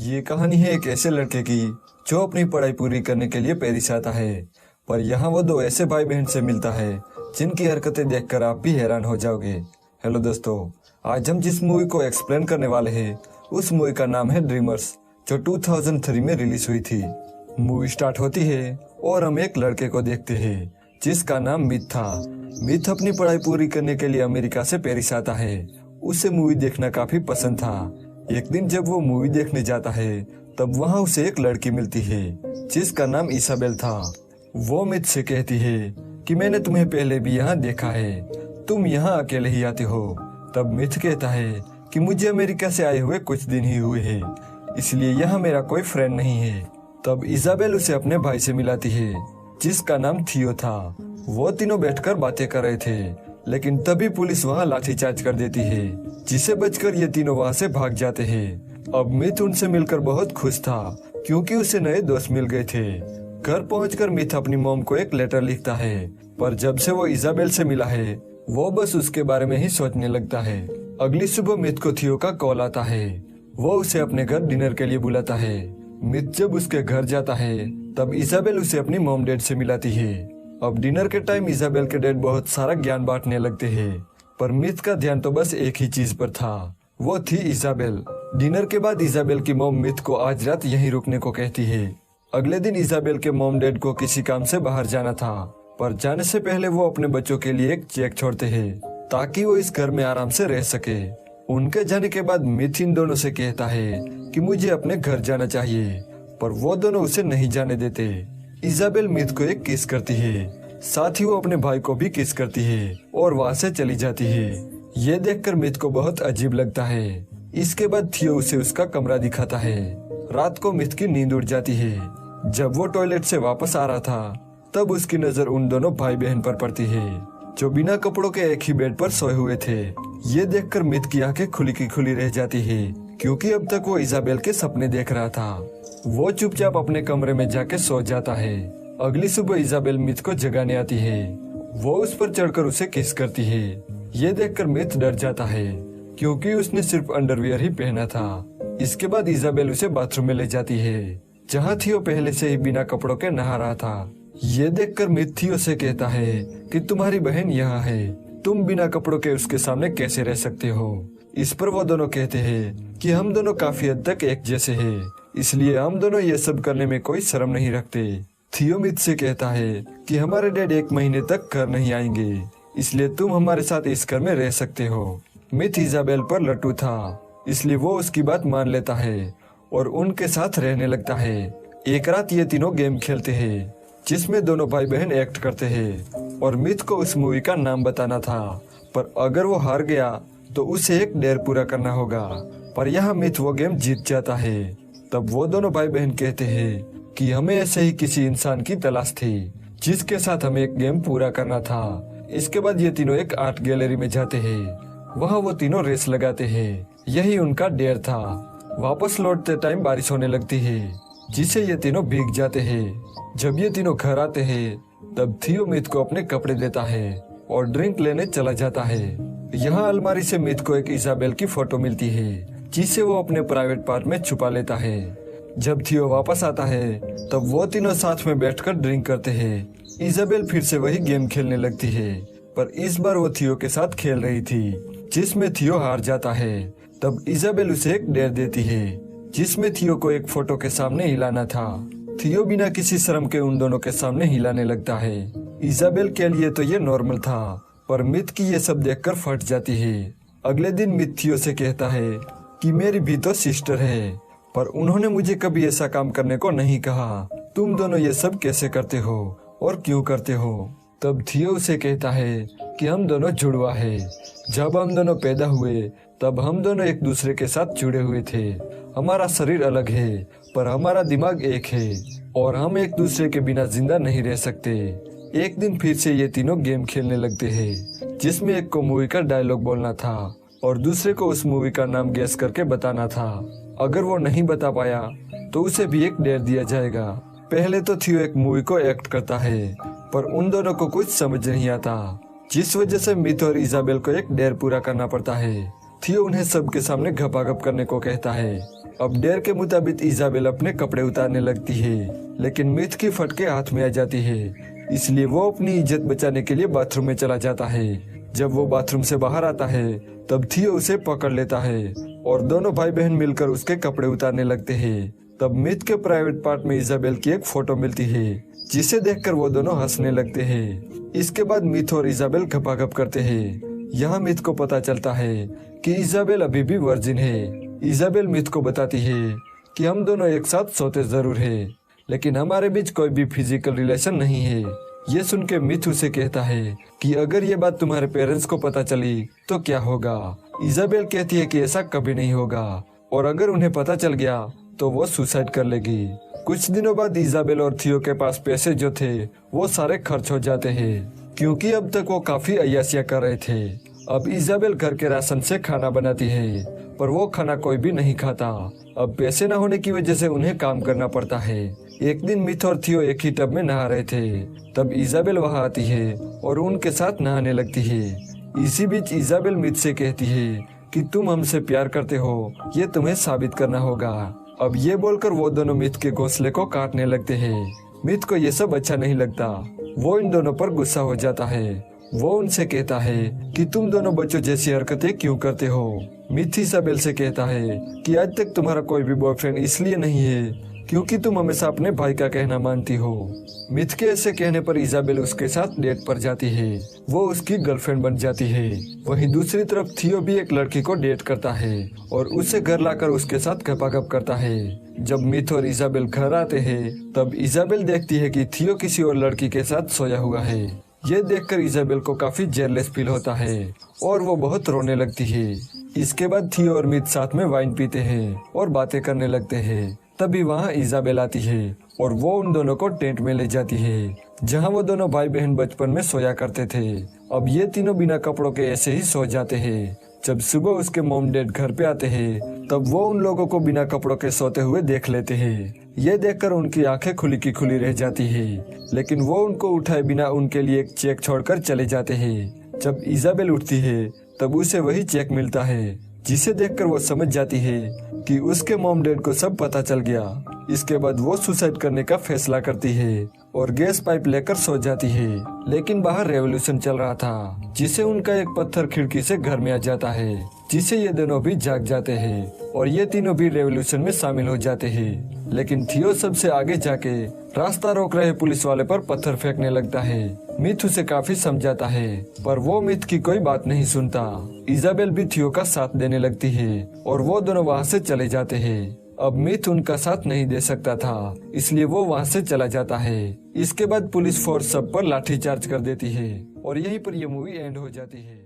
ये कहानी है एक ऐसे लड़के की जो अपनी पढ़ाई पूरी करने के लिए पेरिस आता है। पर यहाँ वो दो ऐसे भाई बहन से मिलता है जिनकी हरकतें देखकर आप भी हैरान हो जाओगे। हेलो दोस्तों, आज हम जिस मूवी को एक्सप्लेन करने वाले हैं उस मूवी का नाम है ड्रीमर्स, जो 2003 में रिलीज हुई थी। मूवी स्टार्ट होती है और हम एक लड़के को देखते हैं जिसका नाम मिथ था। मिथ अपनी पढ़ाई पूरी करने के लिए अमेरिका से पेरिस आता है। उसे मूवी देखना काफी पसंद था। एक दिन जब वो मूवी देखने जाता है तब वहाँ उसे एक लड़की मिलती है जिसका नाम इसाबेल था। वो मिथ से कहती है कि मैंने तुम्हें पहले भी यहाँ देखा है, तुम यहाँ अकेले ही आते हो। तब मिथ कहता है कि मुझे अमेरिका से आए हुए कुछ दिन ही हुए हैं, इसलिए यहाँ मेरा कोई फ्रेंड नहीं है। तब इसाबेल उसे अपने भाई से मिलाती है जिसका नाम थियो था। वो तीनों बैठकर बातें कर रहे थे, लेकिन तभी पुलिस वहाँ लाठीचार्ज कर देती है, जिसे बचकर ये तीनों वहाँ से भाग जाते हैं। अब मिथ उनसे मिलकर बहुत खुश था क्योंकि उसे नए दोस्त मिल गए थे। घर पहुंचकर मिथ अपनी मॉम को एक लेटर लिखता है, पर जब से वो इसाबेल से मिला है वो बस उसके बारे में ही सोचने लगता है। अगली सुबह मिथ को थियो का कॉल आता है। वो उसे अपने घर डिनर के लिए बुलाता है। मिथ जब उसके घर जाता है तब इसाबेल उसे अपनी मॉम डैड से मिलाती है। अब डिनर के टाइम इसाबेल के डैड बहुत सारा ज्ञान बांटने लगते हैं, पर मिथ का ध्यान तो बस एक ही चीज पर था, वो थी इसाबेल। डिनर के बाद इसाबेल की मॉम मिथ को आज रात यहीं रुकने को कहती है। अगले दिन इसाबेल के मॉम डैड को किसी काम से बाहर जाना था, पर जाने से पहले वो अपने बच्चों के लिए एक चेक छोड़ते हैं ताकि वो इस घर में आराम से रह सके। उनके जाने के बाद मिथ इन दोनों से कहता है कि मुझे अपने घर जाना चाहिए, पर वो दोनों उसे नहीं जाने देते। इसाबेल मिथ को एक किस करती है, साथ ही वो अपने भाई को भी किस करती है और वहाँ से चली जाती है। ये देखकर मिथ को बहुत अजीब लगता है। इसके बाद थियो उसे उसका कमरा दिखाता है। रात को मिथ की नींद उड़ जाती है। जब वो टॉयलेट से वापस आ रहा था तब उसकी नजर उन दोनों भाई बहन पर पड़ती है जो बिना कपड़ों के एक ही बेड पर सोए हुए थे। ये देखकर मिथ की आंखें खुली की खुली रह जाती है क्योंकि अब तक वो इसाबेल के सपने देख रहा था। वो चुपचाप अपने कमरे में जाके सो जाता है। अगली सुबह इसाबेल मिथ को जगाने आती है। वो उस पर चढ़कर उसे किस करती है। ये देखकर मिथ डर जाता है क्योंकि उसने सिर्फ अंडरवियर ही पहना था। इसके बाद इसाबेल उसे बाथरूम में ले जाती है जहाँ थियो पहले से ही बिना कपड़ों के नहा रहा था। ये देखकर मिथ थियो से कहता है कि तुम्हारी बहन यहाँ है, तुम बिना कपड़ों के उसके सामने कैसे रह सकते हो। इस पर वो दोनों कहते हैं कि हम दोनों काफी हद तक एक जैसे हैं, इसलिए हम दोनों ये सब करने में कोई शर्म नहीं रखते। थियो मिथ से कहता है कि हमारे डैड 1 महीने तक घर नहीं आएंगे, इसलिए तुम हमारे साथ इस घर में रह सकते हो। मिथ इसाबेल पर लट्टू था, इसलिए वो उसकी बात मान लेता है और उनके साथ रहने लगता है। एक रात ये तीनों गेम खेलते हैं जिसमें दोनों भाई बहन एक्ट करते हैं और मिथ को उस मूवी का नाम बताना था, पर अगर वो हार गया तो उसे एक डेयर पूरा करना होगा। पर यहाँ मिथ वो गेम जीत जाता है। तब वो दोनों भाई बहन कहते हैं कि हमें ऐसे ही किसी इंसान की तलाश थी जिसके साथ हमें एक गेम पूरा करना था। इसके बाद ये तीनों एक आर्ट गैलरी में जाते हैं। वहाँ वो तीनों रेस लगाते हैं, यही उनका डेयर था। वापस लौटते टाइम बारिश होने लगती है जिससे ये तीनों भीग जाते हैं। जब ये तीनों घर आते हैं तब थियो मिथ को अपने कपड़े देता है और ड्रिंक लेने चला जाता है। यहाँ अलमारी से मिथ को एक इसाबेल की फोटो मिलती है जिसे वो अपने प्राइवेट पार्ट में छुपा लेता है। जब थियो वापस आता है तब वो तीनों साथ में बैठकर ड्रिंक करते हैं। इसाबेल फिर से वही गेम खेलने लगती है, पर इस बार वो थियो के साथ खेल रही थी जिसमें थियो हार जाता है। तब इसाबेल उसे एक डेयर देती है जिसमें थियो को एक फोटो के सामने हिलाना था। थियो बिना किसी शर्म के उन दोनों के सामने हिलाने लगता है। इसाबेल के लिए तो ये नॉर्मल था, पर मिथ की ये सब देखकर फट जाती है। अगले दिन मिथ थियो से कहता है कि मेरी भी तो सिस्टर है, पर उन्होंने मुझे कभी ऐसा काम करने को नहीं कहा। तुम दोनों ये सब कैसे करते हो और क्यों करते हो। तब थियो उसे कहता है कि हम दोनों जुड़वा है। जब हम दोनों पैदा हुए तब हम दोनों एक दूसरे के साथ जुड़े हुए थे। हमारा शरीर अलग है पर हमारा दिमाग एक है और हम एक दूसरे के बिना जिंदा नहीं रह सकते। एक दिन फिर से ये तीनों गेम खेलने लगते हैं जिसमें एक को मूवी का डायलॉग बोलना था और दूसरे को उस मूवी का नाम गैस करके बताना था। अगर वो नहीं बता पाया तो उसे भी एक डेयर दिया जाएगा। पहले तो थियो एक मूवी को एक्ट करता है, पर उन दोनों को कुछ समझ नहीं आता, जिस वजह से मिथ और इसाबेल को एक डेयर पूरा करना पड़ता है। थियो उन्हें सबके सामने घपाघप करने को कहता है। अब डेर के मुताबिक इजाबेल अपने कपड़े उतारने लगती है, लेकिन मिथ की फटके हाथ में आ जाती है, इसलिए वो अपनी इज्जत बचाने के लिए बाथरूम में चला जाता है। जब वो बाथरूम से बाहर आता है तब थियो उसे पकड़ लेता है और दोनों भाई बहन मिलकर उसके कपड़े उतारने लगते हैं। तब मिथ के प्राइवेट पार्ट में इजाबेल की एक फोटो मिलती है, जिसे देखकर वो दोनों हंसने लगते हैं। इसके बाद मिथ और इजाबेल घपाघप करते हैं। यहाँ मिथ को पता चलता है कि इजाबेल अभी भी वर्जिन है। इजाबेल मिथ को बताती है कि हम दोनों एक साथ सोते जरूर हैं, लेकिन हमारे बीच कोई भी फिजिकल रिलेशन नहीं है। ये सुन के मिथ उसे कहता है कि अगर ये बात तुम्हारे पेरेंट्स को पता चली तो क्या होगा। इजाबेल कहती है कि ऐसा कभी नहीं होगा, और अगर उन्हें पता चल गया तो वो सुसाइड कर लेगी। कुछ दिनों बाद इजाबेल और थियो के पास पैसे जो थे वो सारे खर्च हो जाते हैं, क्योंकि अब तक वो काफी अय्यासियां कर रहे थे। अब इजाबेल घर के राशन से खाना बनाती है, पर वो खाना कोई भी नहीं खाता। अब पैसे न होने की वजह से उन्हें काम करना पड़ता है। एक दिन मिथ और थियो एक ही टब में नहा रहे थे, तब इजाबेल वहां आती है और उनके साथ नहाने लगती है। इसी बीच इजाबेल मिथ से कहती है कि तुम हमसे प्यार करते हो, ये तुम्हें साबित करना होगा। अब ये बोलकर वो दोनों मिथ के घोंसले को काटने लगते हैं। मिथ को ये सब अच्छा नहीं लगता, वो इन दोनों पर गुस्सा हो जाता है। वो उनसे कहता है कि तुम दोनों बच्चों जैसी हरकतें क्यों करते हो। मिथ इजाबेल से कहता है कि आज तक तुम्हारा कोई भी बॉयफ्रेंड इसलिए नहीं है क्योंकि तुम हमेशा अपने भाई का कहना मानती हो। मिथ के ऐसे कहने पर इजाबेल उसके साथ डेट पर जाती है, वो उसकी गर्लफ्रेंड बन जाती है। वहीं दूसरी तरफ थियो भी एक लड़की को डेट करता है और उसे घर लाकर उसके साथ घपाघप करता है। जब मिथ और इजाबेल घर आते हैं तब इजाबेल देखती है कि थियो किसी और लड़की के साथ सोया हुआ है। ये देखकर इजाबेल को काफी जेलस फील होता है और वो बहुत रोने लगती है। इसके बाद थियो और मिथ साथ में वाइन पीते हैं और बातें करने लगते हैं। तभी वहाँ इजाबेल आती है और वो उन दोनों को टेंट में ले जाती है, जहाँ वो दोनों भाई बहन बचपन में सोया करते थे। अब ये तीनों बिना कपड़ों के ऐसे ही सो जाते हैं। जब सुबह उसके मॉम डैड घर पे आते हैं तब वो उन लोगों को बिना कपड़ों के सोते हुए देख लेते हैं। ये देखकर उनकी आंखें खुली की खुली रह जाती है, लेकिन वो उनको उठाए बिना उनके लिए एक चेक छोड़कर चले जाते हैं। जब इजाबेल उठती है तब उसे वही चेक मिलता है, जिसे देखकर वो समझ जाती है कि उसके मॉम डैड को सब पता चल गया। इसके बाद वो सुसाइड करने का फैसला करती है और गैस पाइप लेकर सो जाती है। लेकिन बाहर रेवोल्यूशन चल रहा था, जिसे उनका एक पत्थर खिड़की से घर में आ जाता है, जिसे ये दोनों भी जाग जाते हैं और ये तीनों भी रेवोल्यूशन में शामिल हो जाते हैं। लेकिन थियो सबसे आगे जाके रास्ता रोक रहे पुलिस वाले पर पत्थर फेंकने लगता है। मिथ उसे काफी समझाता है, पर वो मिथ की कोई बात नहीं सुनता। इजाबेल भी थियो का साथ देने लगती है और वो दोनों वहाँ से चले जाते हैं। अब मिथ उनका साथ नहीं दे सकता था, इसलिए वो वहाँ से चला जाता है। इसके बाद पुलिस फोर्स सब पर लाठीचार्ज कर देती है और यहीं पर यह मूवी एंड हो जाती है।